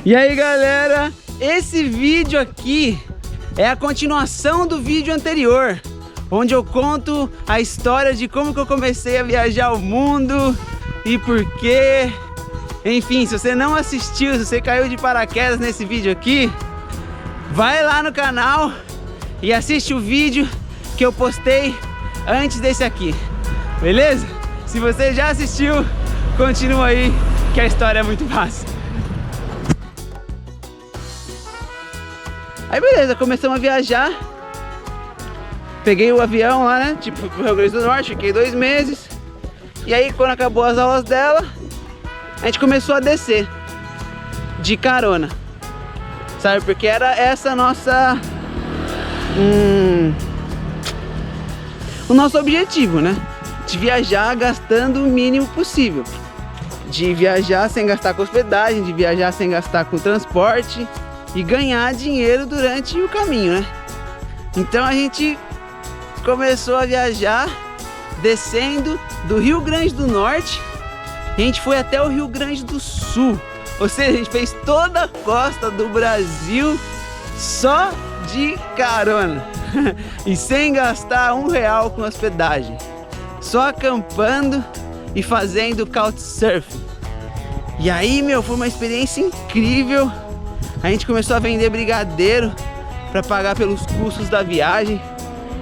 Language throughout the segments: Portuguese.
E aí galera, esse vídeo aqui é a continuação do vídeo anterior, onde eu conto a história de como que eu comecei a viajar o mundo e por quê. Enfim, se você não assistiu, se você caiu de paraquedas nesse vídeo aqui, vai lá no canal e assiste o vídeo que eu postei antes desse aqui, beleza? Se você já assistiu, continua aí que a história é muito fácil. Aí beleza, começamos a viajar. Peguei o avião lá, né, tipo, pro Rio Grande do Norte, fiquei 2 meses. E aí quando acabou as aulas dela, a gente começou a descer de carona, sabe? Porque era essa nossa... o nosso objetivo, né? De viajar gastando o mínimo possível. De viajar sem gastar com hospedagem, de viajar sem gastar com transporte e ganhar dinheiro durante o caminho, né? Então a gente começou a viajar descendo do Rio Grande do Norte. A gente foi até o Rio Grande do Sul. Ou seja, a gente fez toda a costa do Brasil só de carona e sem gastar R$1 com hospedagem, só acampando e fazendo couchsurfing. E aí, meu, foi uma experiência incrível. A gente começou a vender brigadeiro para pagar pelos custos da viagem.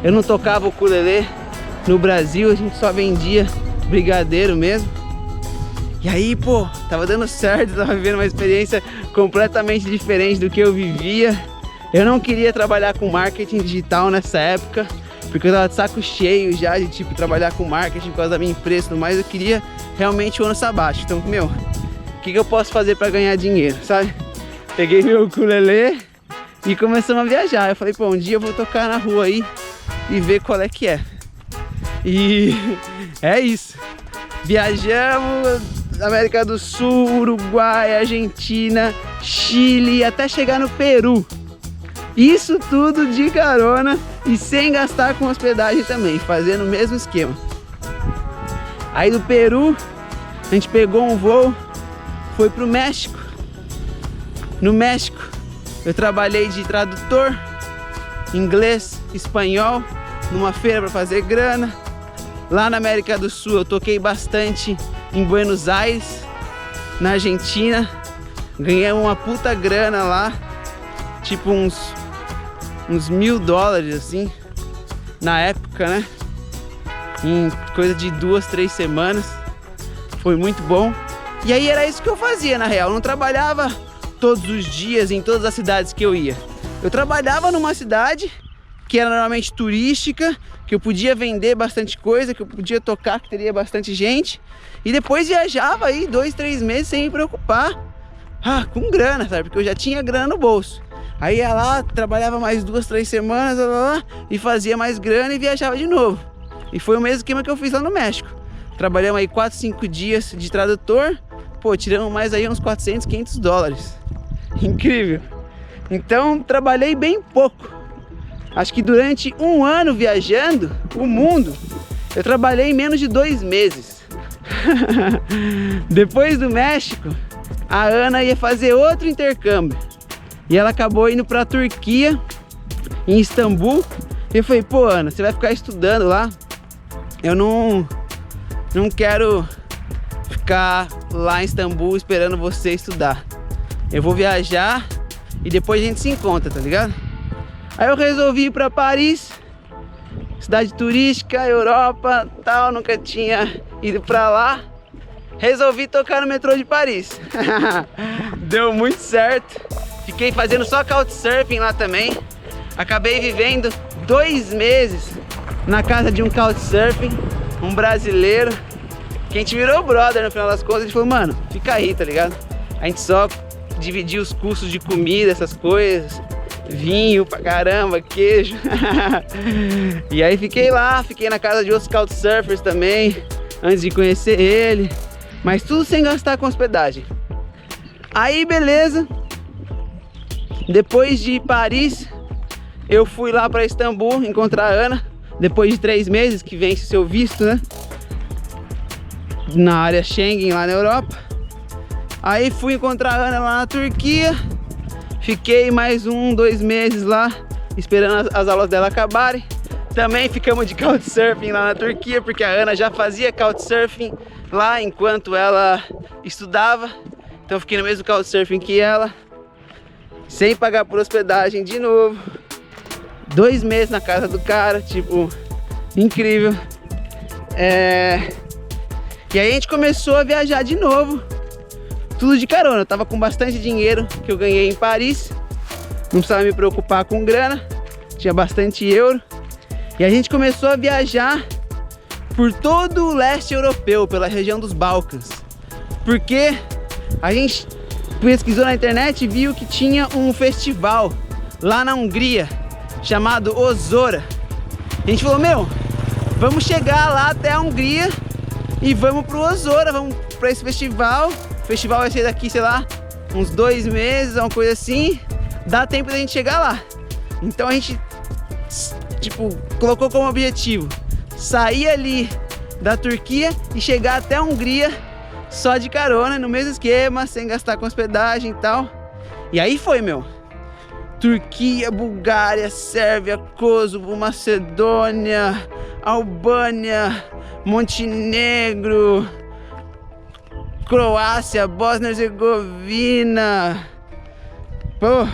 Eu não tocava o ukulele no Brasil, a gente só vendia brigadeiro mesmo. E aí, pô, tava dando certo, tava vivendo uma experiência completamente diferente do que eu vivia. Eu não queria trabalhar com marketing digital nessa época, porque eu tava de saco cheio já de, tipo, trabalhar com marketing por causa da minha empresa e tudo mais. Eu queria realmente o ano sabático. Então, meu, o que eu posso fazer pra ganhar dinheiro, sabe? Peguei meu ukulele e começamos a viajar. Eu falei, pô, um dia eu vou tocar na rua aí e ver qual é que é. E é isso. Viajamos América do Sul, Uruguai, Argentina, Chile, até chegar no Peru. Isso tudo de carona e sem gastar com hospedagem também, fazendo o mesmo esquema. Aí do Peru, a gente pegou um voo, foi pro México. No México, eu trabalhei de tradutor, inglês, espanhol, numa feira para fazer grana. Lá na América do Sul, eu toquei bastante em Buenos Aires, na Argentina. Ganhei uma puta grana lá, tipo uns $1.000 assim, na época, né? Em coisa de 2, 3 semanas. Foi muito bom. E aí era isso que eu fazia, na real. Eu não trabalhava todos os dias em todas as cidades que eu ia. Eu trabalhava numa cidade que era normalmente turística, que eu podia vender bastante coisa, que eu podia tocar, que teria bastante gente. E depois viajava aí 2, 3 meses sem me preocupar com grana, sabe? Porque eu já tinha grana no bolso. Aí ia lá, trabalhava mais 2, 3 semanas e fazia mais grana e viajava de novo. E foi o mesmo esquema que eu fiz lá no México. Trabalhamos aí 4, 5 dias de tradutor. Pô, tiramos mais aí uns $400, $500. Incrível. Então trabalhei bem pouco. Acho que durante 1 ano viajando o mundo, eu trabalhei em menos de 2 meses. Depois do México, a Ana ia fazer outro intercâmbio. E ela acabou indo para a Turquia, em Istambul. E eu falei, pô, Ana, você vai ficar estudando lá? Eu não quero ficar lá em Istambul esperando você estudar. Eu vou viajar e depois a gente se encontra, tá ligado? Aí eu resolvi ir para Paris, cidade turística, Europa, tal, nunca tinha ido para lá. Resolvi tocar no metrô de Paris. Deu muito certo. Fiquei fazendo só couchsurfing lá também. Acabei vivendo 2 meses na casa de um couchsurfing, um brasileiro, que a gente virou brother no final das contas. A gente falou, mano, fica aí, tá ligado? A gente só dividia os custos de comida, essas coisas, vinho pra caramba, queijo. E aí fiquei lá, fiquei na casa de outros couchsurfers também, antes de conhecer ele. Mas tudo sem gastar com hospedagem. Aí beleza. Depois de Paris, eu fui lá para Istambul encontrar a Ana. Depois de 3 meses que vence o seu visto, né? Na área Schengen lá na Europa. Aí fui encontrar a Ana lá na Turquia. Fiquei mais 2 meses lá, esperando as aulas dela acabarem. Também ficamos de couchsurfing lá na Turquia, porque a Ana já fazia couchsurfing lá enquanto ela estudava. Então fiquei no mesmo couchsurfing que ela, sem pagar por hospedagem de novo. 2 meses na casa do cara, tipo, incrível. E aí a gente começou a viajar de novo, tudo de carona. Eu tava com bastante dinheiro que eu ganhei em Paris, não precisava me preocupar com grana, tinha bastante euro. E a gente começou a viajar por todo o leste europeu, pela região dos Balcãs. Porque a gente pesquisou na internet e viu que tinha um festival lá na Hungria, chamado Ozora. A gente falou, meu, vamos chegar lá até a Hungria e vamos pro Ozora, vamos pra esse festival. O festival vai ser daqui, sei lá, uns 2 meses, uma coisa assim. Dá tempo da gente chegar lá. Então a gente, tipo, colocou como objetivo sair ali da Turquia e chegar até a Hungria só de carona, no mesmo esquema, sem gastar com hospedagem e tal. E aí foi, meu. Turquia, Bulgária, Sérvia, Kosovo, Macedônia, Albânia, Montenegro, Croácia, Bósnia e Herzegovina. Pô,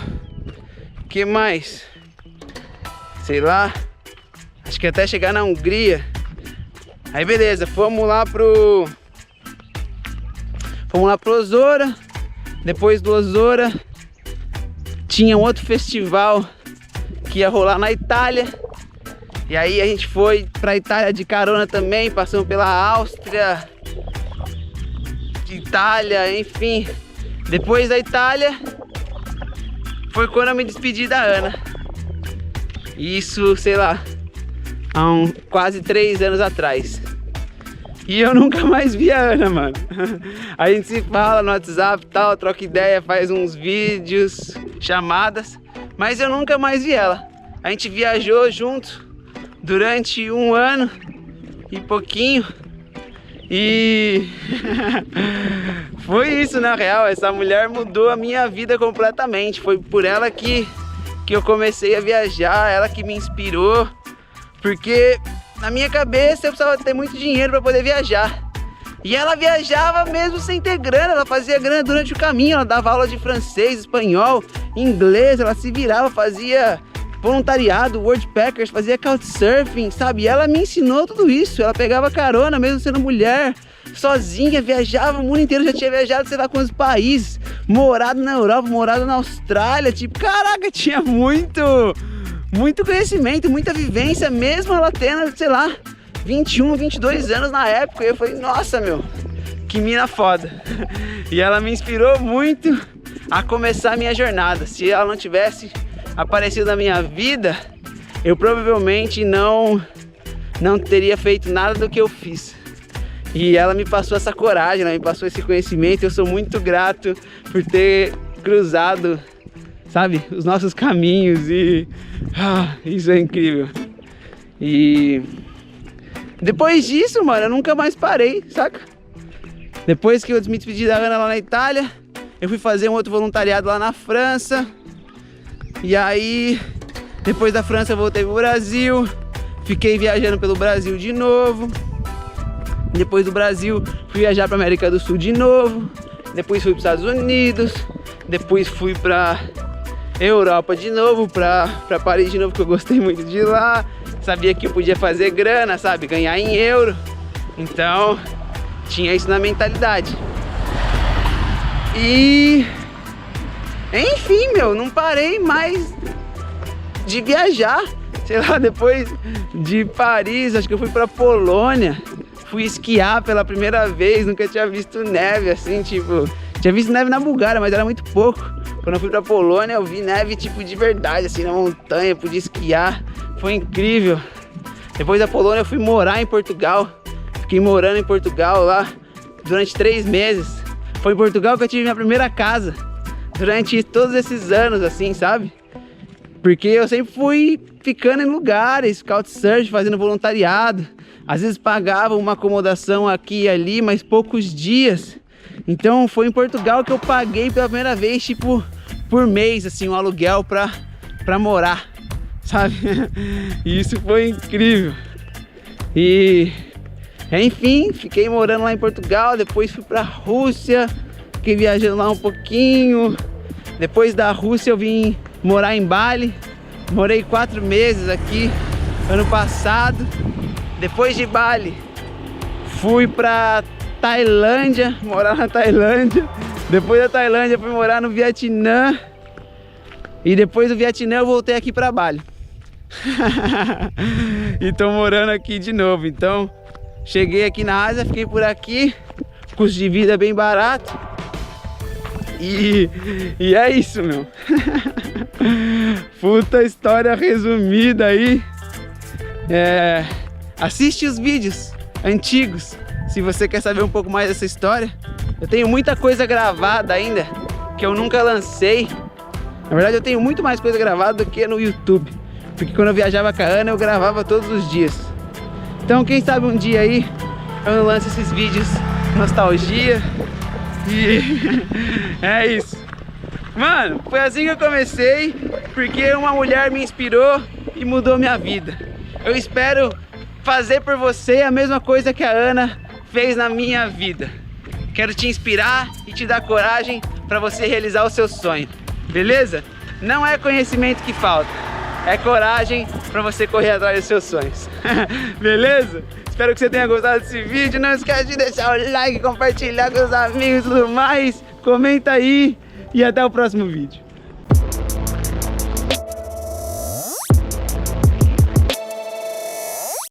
que mais? Sei lá. Acho que até chegar na Hungria. Aí beleza, fomos lá pro Ozora. Depois do Ozora tinha um outro festival que ia rolar na Itália. E aí a gente foi pra Itália de carona também, passamos pela Áustria, Itália, enfim. Depois da Itália foi quando eu me despedi da Ana. Isso, sei lá, há quase 3 anos atrás. E eu nunca mais vi a Ana, mano. A gente se fala no WhatsApp e tal, troca ideia, faz uns vídeos, chamadas, mas eu nunca mais vi ela. A gente viajou junto durante 1 ano e pouquinho. E foi isso, na real. Essa mulher mudou a minha vida completamente. Foi por ela que eu comecei a viajar, ela que me inspirou. Porque na minha cabeça eu precisava ter muito dinheiro para poder viajar. E ela viajava mesmo sem ter grana, ela fazia grana durante o caminho. Ela dava aula de francês, espanhol, inglês, ela se virava, fazia voluntariado, Worldpackers, fazia couchsurfing, sabe? E ela me ensinou tudo isso. Ela pegava carona mesmo sendo mulher, sozinha, viajava o mundo inteiro, já tinha viajado sei lá quantos países, morado na Europa, morado na Austrália, tipo, caraca, tinha muito conhecimento, muita vivência, mesmo ela tendo, sei lá, 21, 22 anos na época. E eu falei, nossa, meu, que mina foda. E ela me inspirou muito a começar a minha jornada. Se ela não tivesse aparecido na minha vida, eu provavelmente não teria feito nada do que eu fiz. E ela me passou essa coragem, ela me passou esse conhecimento. Eu sou muito grato por ter cruzado, sabe, os nossos caminhos. E isso é incrível. E depois disso, mano, eu nunca mais parei, saca? Depois que eu me despedi da Ana lá na Itália, eu fui fazer um outro voluntariado lá na França. E aí, depois da França eu voltei pro Brasil. Fiquei viajando pelo Brasil de novo. Depois do Brasil, fui viajar pra América do Sul de novo. Depois fui pros Estados Unidos. Depois fui pra Europa de novo, pra Paris de novo, que eu gostei muito de lá. Sabia que eu podia fazer grana, sabe? Ganhar em euro. Então, tinha isso na mentalidade. E enfim, meu, não parei mais de viajar. Sei lá, depois de Paris, acho que eu fui pra Polônia. Fui esquiar pela primeira vez, nunca tinha visto neve assim, tipo... Tinha visto neve na Bulgária, mas era muito pouco. Quando eu fui pra Polônia, eu vi neve, tipo, de verdade, assim, na montanha, podia esquiar. Foi incrível. Depois da Polônia, eu fui morar em Portugal. Fiquei morando em Portugal lá durante 3 meses. Foi em Portugal que eu tive minha primeira casa. Durante todos esses anos, assim, sabe? Porque eu sempre fui ficando em lugares, couchsurfing, fazendo voluntariado. Às vezes pagava uma acomodação aqui e ali, mas poucos dias. Então foi em Portugal que eu paguei pela primeira vez, tipo, por mês, assim, um aluguel pra morar, sabe? E isso foi incrível. E enfim, fiquei morando lá em Portugal, depois fui pra Rússia, fiquei viajando lá um pouquinho. Depois da Rússia eu vim morar em Bali, morei 4 meses aqui, ano passado. Depois de Bali, fui pra Tailândia, morar na Tailândia. Depois da Tailândia fui morar no Vietnã. E depois do Vietnã eu voltei aqui pra Bali. E tô morando aqui de novo. Então cheguei aqui na Ásia, fiquei por aqui, custo de vida bem barato. E é isso, meu. Puta história resumida aí. Assiste os vídeos antigos se você quer saber um pouco mais dessa história. Eu tenho muita coisa gravada ainda que eu nunca lancei. Na verdade eu tenho muito mais coisa gravada do que no YouTube, porque quando eu viajava com a Ana eu gravava todos os dias. Então quem sabe um dia aí eu não lanço esses vídeos nostalgia. E é isso. Mano, foi assim que eu comecei, porque uma mulher me inspirou e mudou minha vida. Eu espero fazer por você a mesma coisa que a Ana fez na minha vida. Quero te inspirar e te dar coragem para você realizar o seu sonho. Beleza? Não é conhecimento que falta, é coragem para você correr atrás dos seus sonhos. Beleza? Espero que você tenha gostado desse vídeo. Não esquece de deixar o like, compartilhar com os amigos e tudo mais. Comenta aí e até o próximo vídeo.